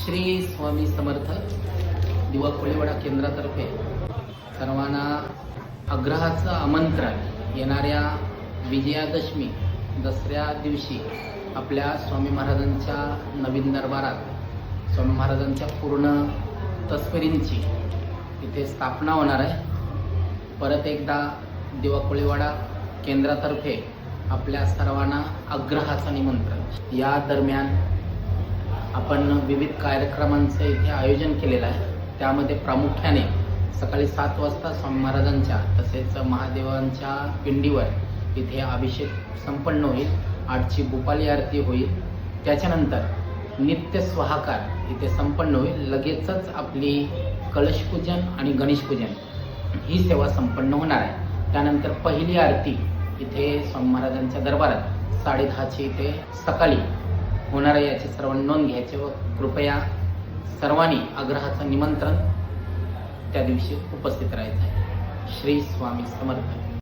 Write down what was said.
श्री स्वामी समर्थ दिवा कोळीवाडा केंद्रातर्फे सर्वांना आग्रहाचं आमंत्रण. येणाऱ्या विजयादशमी दसऱ्या दिवशी आपल्या स्वामी महाराजांच्या नवीन दरबारात स्वामी महाराजांच्या पूर्ण तस्वीरींची इथे स्थापना होणार आहे. परत एकदा दिवा कोळीवाडा केंद्रातर्फे आपल्या सर्वांना आग्रहाचं निमंत्रण. या दरम्यान आपण विविध कार्यक्रमांचं इथे आयोजन केलेलं आहे. त्यामध्ये प्रामुख्याने सकाळी 7 वाजता स्वामी महाराजांच्या तसेच महादेवांच्या पिंडीवर इथे अभिषेक संपन्न होईल. 8ची भूपाली आरती होईल. त्याच्यानंतर नित्य स्वाहाकार इथे संपन्न होईल. लगेचच आपली कलशपूजन आणि गणेशपूजन ही सेवा संपन्न होणार आहे. त्यानंतर पहिली आरती इथे स्वामी महाराजांच्या दरबारात 10:30ची इथे सकाळी होणार आहे. याची सर्वांनी नोंद घ्यायची व कृपया सर्वांनी आग्रहाचं निमंत्रण त्या दिवशी उपस्थित राहायचं आहे. श्री स्वामी समर्थ.